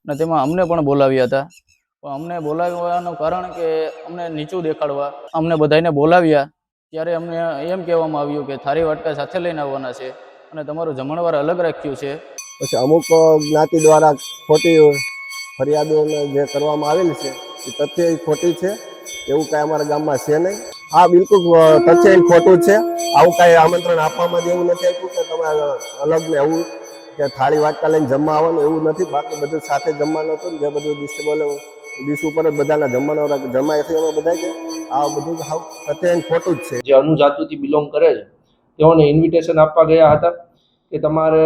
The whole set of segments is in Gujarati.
અને તેમાં અમને પણ બોલાવ્યા હતા. પણ અમને બોલાવવાનું કારણ કે અમને નીચું દેખાડવા અમને બધાને બોલાવ્યા ત્યારે અમને એમ કહેવામાં આવ્યું કે થાળી વાટકા સાથે લઈને આવવાના છે અને તમારું જમણવાર અલગ રાખ્યું છે. પછી અમુક જ્ઞાતિ દ્વારા ખોટી ફરિયાદો જે કરવામાં આવેલી છે એ તથ્ય ખોટી છે, એવું કાંઈ અમારા ગામમાં છે નહીં. હા, બિલકુલ તથ્ય ખોટું છે. આવું કાંઈ આમંત્રણ આપવામાં એવું નથી આપ્યું કે તમે અલગ ને એવું કે થાળી વાટકા લઈને જમવા આવવાનું, એવું નથી. બાકી બધું સાથે જમવાનું હતું. જે બધું ડીશ ઉપર જ બધાના જમવાનો જમાય છે એમાં બધા છે. આ બધું તથ્ય ખોટું જ છે. જે અનુજાતિથી બિલોંગ કરે છે તેઓને ઇન્વિટેશન આપવા ગયા હતા કે તમારે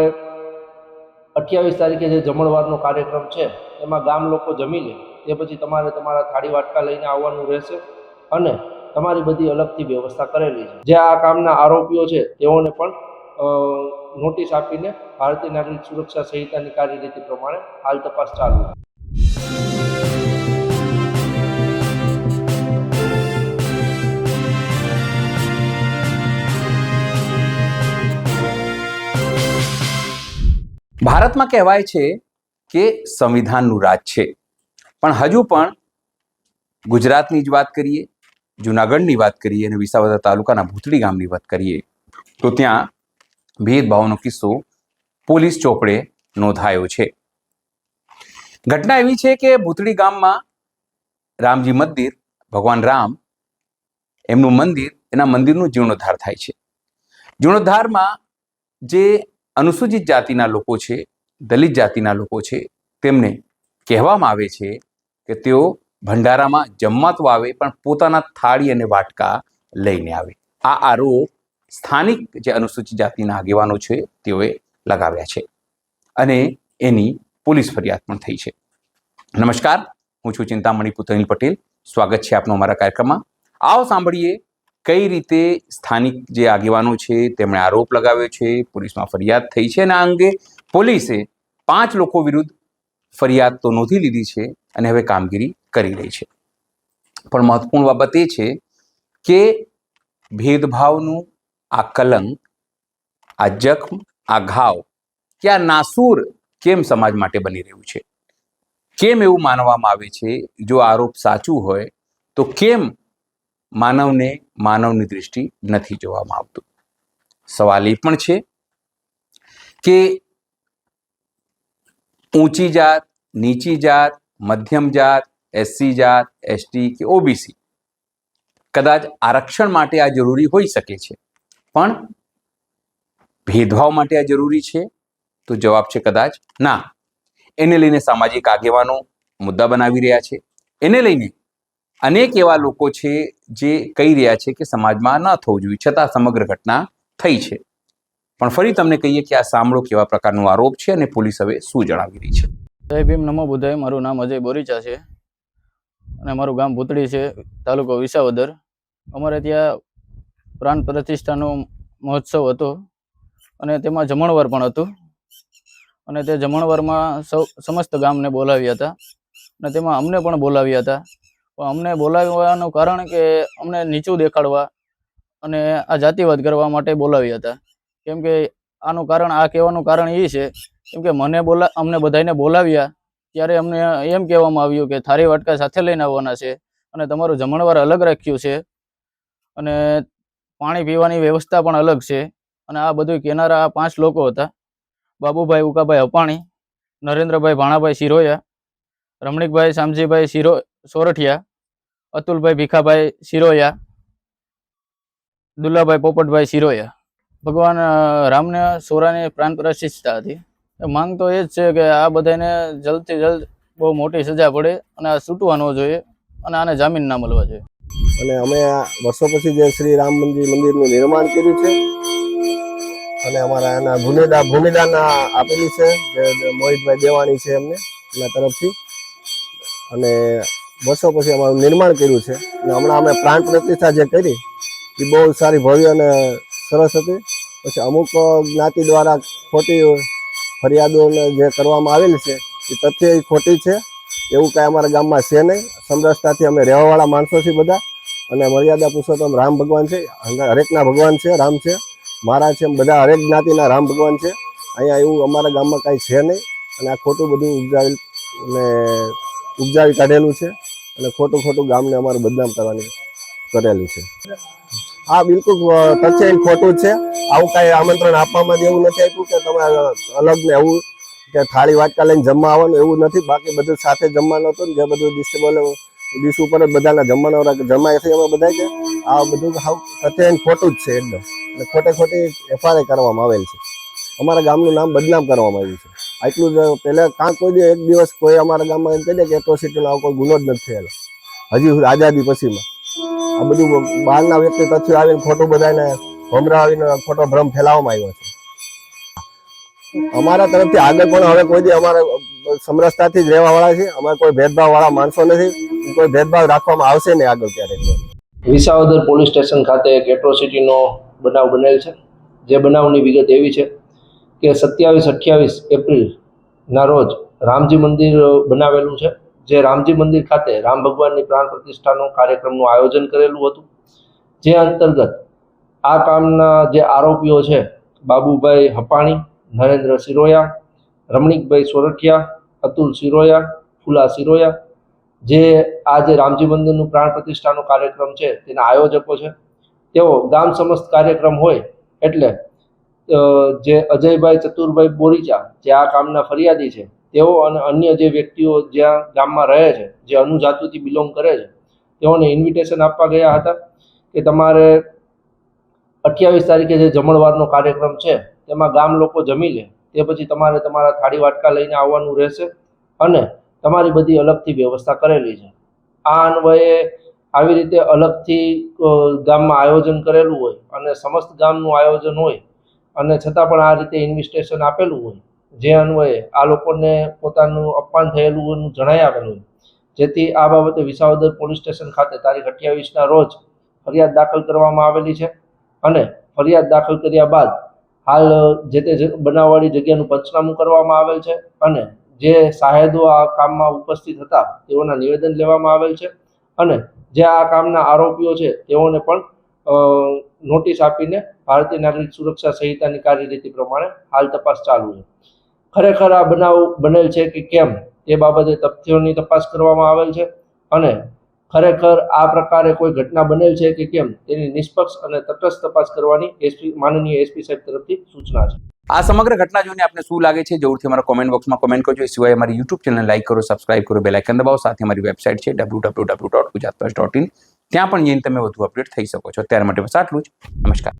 28 તારીખે જે જમણવારનો કાર્યક્રમ છે એમાં ગામ લોકો જમી લે તે પછી તમારે તમારા થાળી વાટકા લઈને આવવાનું રહેશે અને તમારી બધી અલગથી વ્યવસ્થા કરેલી છે. જે આ કામના આરોપીઓ છે તેઓને પણ નોટિસ આપીને ભારતીય નાગરિક સુરક્ષા સંહિતાની કાર્યરીતિ પ્રમાણે હાલ તપાસ ચાલુ છે. ભારતમાં કહેવાય છે કે સંવિધાનનું રાજ છે, પણ હજુ પણ ગુજરાતની જ વાત કરીએ, જુનાગઢની વાત કરીએ અને વિસાવદર તાલુકાના ભૂતળી ગામની વાત કરીએ તો ત્યાં ભેદભાવનો કિસ્સો પોલીસ ચોપડે નોંધાયો છે. ઘટના એવી છે કે ભૂતળી ગામમાં રામજી મંદિર, ભગવાન રામ એમનું મંદિર, એના મંદિરનું જીર્ણોદ્ધાર થાય છે. જીર્ણોદ્ધારમાં જે અનુસૂચિત જાતિના લોકો છે, દલિત જાતિના લોકો છે, તેમને કહેવામાં આવે છે કે તેઓ ભંડારામાં જમવા તો આવે પણ પોતાના થાળી અને વાટકા લઈને આવે. આ આરોપ સ્થાનિક જે અનુસૂચિત જાતિના આગેવાનો છે તેઓએ લગાવ્યા છે અને એની પોલીસ ફરિયાદ પણ થઈ છે. નમસ્કાર, હું છું ચિંતામણી પુતનિલ પટેલ. સ્વાગત છે આપનું અમારા કાર્યક્રમમાં. આવો સાંભળીએ કઈ રીતે સ્થાનિક જે આગેવાનો છે તેમણે આરોપ લગાવ્યો છે, પોલીસમાં ફરિયાદ થઈ છે અને આ અંગે પોલીસે 5 લોકો વિરુદ્ધ ફરિયાદ તો નોંધી લીધી છે અને હવે કામગીરી કરી રહી છે. પણ મહત્વપૂર્ણ બાબત એ છે કે ભેદભાવનું આ કલંક, આ જખ્મ, આ ઘાવ કે આ નાસૂર કેમ સમાજ માટે બની રહ્યું છે? કેમ એવું માનવામાં આવે છે, જો આરોપ સાચું હોય તો કેમ માનવને માનવની દૃષ્ટિ નથી જોવામાં આવતું? સવાલ એ પણ છે કે ઊંચી જાત, નીચી જાત, મધ્યમ જાત, એસસી જાત, એસટી કે ઓબીસી કદાચ આરક્ષણ માટે આ જરૂરી હોઈ શકે છે, પણ ભેદભાવ માટે આ જરૂરી છે? તો જવાબ છે કદાચ ના. એને લઈને સામાજિક આગેવાનો મુદ્દા બનાવી રહ્યા છે. એને લઈને અનેક એવા લોકો છે જે કહી રહ્યા છે કે સમાજમાં ન થવું જોઈએ, છતાં સમગ્ર ઘટના થઈ છે. પણ ફરી તમને કહીએ કે આ સાંભળો કેવા પ્રકારનો આરોપ છે અને પોલીસ હવે શું જણાવી રહી છે. જય ભીમ, નમો બુદ્ધાય. મારું નામ અજય બોરીચા છે અને મારું ગામ ભૂતળી છે, તાલુકો વિસાવદર. અમારે ત્યાં પ્રાણ પ્રતિષ્ઠાનો મહોત્સવ હતો અને તેમાં જમણવાર પણ હતું અને તે જમણવારમાં સમસ્ત ગામને બોલાવ્યા હતા અને તેમાં અમને પણ બોલાવ્યા હતા. પણ અમને બોલાવવાનું કારણ કે અમને નીચું દેખાડવા અને આ જાતિવાદ કરવા માટે બોલાવ્યા હતા. કેમ કે આનું કારણ, આ કહેવાનું કારણ એ છે કેમ કે અમને બધાને બોલાવ્યા ત્યારે અમને એમ કહેવામાં આવ્યું કે થાળી વાટકા સાથે લઈને આવવાના છે અને તમારું જમણવાર અલગ રાખ્યું છે અને પાણી પીવાની વ્યવસ્થા પણ અલગ છે. અને આ બધું કહેનારા આ 5 લોકો હતા: બાબુભાઈ ઉકાભાઈ અપાણી, નરેન્દ્રભાઈ ભાણાભાઈ શિરોયા, રમણીકભાઈ શામજીભાઈ સોરઠિયા, અતુલભાઈ ભીખાભાઈ શિરોયા, દુલ્લાભાઈ પોપટભાઈ શિરોયા. ભગવાન રામને સોરાની પ્રાણ પ્રતિષ્ઠા હતી. માંગ તો એ જ છે કે આ બધાને જલ્દથી જલ્દ બહુ મોટી સજા પડે અને આ છૂટવા ન જોઈએ અને આને જામીન ના મળવા જોઈએ. અને અમે વર્ષો પછી જે શ્રી રામ મંદિરનું નિર્માણ કર્યું છે અને અમારા એના ભૂમિદાન આપેલી છે, જે મોહિતભાઈ દેવાણી છે એમને, એના તરફથી. અને વર્ષો પછી અમારું નિર્માણ કર્યું છે અને હમણાં અમે પ્રાણ પ્રતિષ્ઠા જે કરી એ બહુ સારી, ભવ્ય અને સરસ હતી. પછી અમુક જ્ઞાતિ દ્વારા ખોટી ફરિયાદો જે કરવામાં આવેલી છે એ તથ્ય ખોટી છે, એવું કાંઈ અમારા ગામમાં છે નહીં. સમરસતાથી અમે રહેવાવાળા માણસો છીએ બધા અને મર્યાદા પુરુષોત્તમ રામ ભગવાન છે, હરેકના ભગવાન છે, રામ છે, મારા છે, બધા હરેક જ્ઞાતિના રામ ભગવાન છે. અહીંયા એવું અમારા ગામમાં કાંઈ છે નહીં અને આ ખોટું બધું ને ઉપજાવી કાઢેલું છે અને ખોટું ખોટું ગામને અમારું બદનામ કરવાની કરેલું છે. હા, બિલકુલ તથ્યહીન ખોટું જ છે. આવું કાંઈ આમંત્રણ આપવામાં જ એવું નથી આપ્યું કે તમે અલગ ને એવું કે થાળી વાટકા લઈને જમવા આવવાનું એવું નથી. બાકી બધું સાથે જમવાનું હતું ને જે બધું ડીશ ઉપર જ બધાના જમવાના જમાય છે અમે બધા કે આ બધું હાવ તથ્યહીન ખોટું જ છે એકદમ. અને ખોટે ખોટી FIR કરવામાં આવેલ છે. અમારા ગામનું નામ બદનામ કરવામાં આવ્યું છે. આટલું જ પહેલાં કોઈ એક દિવસ કોઈ અમારા ગામમાં એમ કહી દે કે એટ્રોસિટીનો આવો કોઈ ગુનો જ નથી થયેલો હજી આઝાદી પછીમાં. આ બધું બહારના વ્યક્તિ તથ્યો આવીને ખોટું બધાને ભમરાવીને ખોટો ભ્રમ ફેલાવવામાં આવ્યો છે. અમારા તરફથી આગળ પણ હવે કોઈ દી અમારે સમરસતાથી જ રહેવાવાળા છે. અમારે કોઈ ભેદભાવવાળા માણસો નથી. કોઈ ભેદભાવ રાખવામાં આવશે નહીં આગળ ક્યારેક. વિસાવદર પોલીસ સ્ટેશન ખાતે એક એટ્રોસિટીનો બનાવ બનેલ છે. જે બનાવની વિગત એવી છે કે 27-28 એપ્રિલના રોજ રામજી મંદિર બનાવેલું છે. જે રામજી મંદિર ખાતે રામ ભગવાનની પ્રાણ પ્રતિષ્ઠાનો કાર્યક્રમનું આયોજન કરેલું હતું. જે અંતર્ગત આ કામના જે આરોપીઓ છે બાબુભાઈ હપાણી, નરેન્દ્ર સિરોયા, રમણીકભાઈ સોરઠિયા, અતુલ સિરોયા, ફુલા સિરોયા, જે આ જે રામજી મંદિરનું પ્રાણ પ્રતિષ્ઠાનો કાર્યક્રમ છે તેના આયોજકો છે. તેઓ ગામ સમસ્ત કાર્યક્રમ હોય એટલે જે અજયભાઈ ચતુરભાઈ બોરીચા જે આ કામના ફરિયાદી છે તેઓ અને અન્ય જે વ્યક્તિઓ જ્યાં ગામમાં રહે છે જે અનુજાતિથી બિલોંગ કરે છે તેઓને ઇન્વિટેશન આપવા ગયા હતા કે તમારે 28 તારીખે જે જમણવારનો કાર્યક્રમ છે તેમાં ગામ લોકો જમી લે તે પછી તમારે તમારા થાળી વાટકા લઈને આવવાનું રહેશે અને તમારી બધી અલગથી વ્યવસ્થા કરેલી છે. આ અન્વયે આવી રીતે અલગથી ગામમાં આયોજન કરેલું હોય અને સમસ્ત ગામનું આયોજન હોય અને છતાં પણ આ રીતે ઇન્વિટેશન આપેલું હોય જે અન્વયે આ લોકોને પોતાનું અપમાન થયેલું હોવાનું જણાઈ આવેલું હોય. જેથી આ બાબતે વિસાવદર પોલીસ સ્ટેશન ખાતે તારીખ 28ના રોજ ફરિયાદ દાખલ કરવામાં આવેલી છે અને ફરિયાદ દાખલ કર્યા બાદ હાલ જે તે બનાવવાળી જગ્યાનું પંચનામું કરવામાં આવેલ છે અને જે સાહેદો આ કામમાં ઉપસ્થિત હતા તેઓના નિવેદન લેવામાં આવેલ છે અને જે આ કામના આરોપીઓ છે તેઓને પણ નોટિસ આપીને ભારતીય નાગરિક સુરક્ષા સંહિતાની કાર્યરીતિ પ્રમાણે હાલ તપાસ ચાલુ છે. ખરેખર આ બનાવ બનેલ છે કે કેમ તે બાબતે તથ્યોની તપાસ કરવામાં આવેલ છે અને ખરેખર આ પ્રકારે કોઈ ઘટના બનેલ છે કે કેમ તેની નિષ્પક્ષ અને તટસ્થ તપાસ કરવાની માનનીય એસપી સાહેબ તરફથી સૂચના છે. આ સમગ્ર ઘટના જોઈને આપને શું લાગે છે જરૂરથી અમારા કોમેન્ટ બોક્સમાં કોમેન્ટ કરજો. એ સિવાય અમારી યુટ્યુબ ચેનલ લાઈક કરો, સબસ્ક્રાઇબ કરો, બેલ આઇકન દબાવો. સાથે અમારી વેબસાઇટ છે www.gujaratfirst.in. ત્યાં પણ જઈને તમે વધુ અપડેટ થઈ શકો છો. અત્યાર માટે બસ આટલું જ. નમસ્કાર.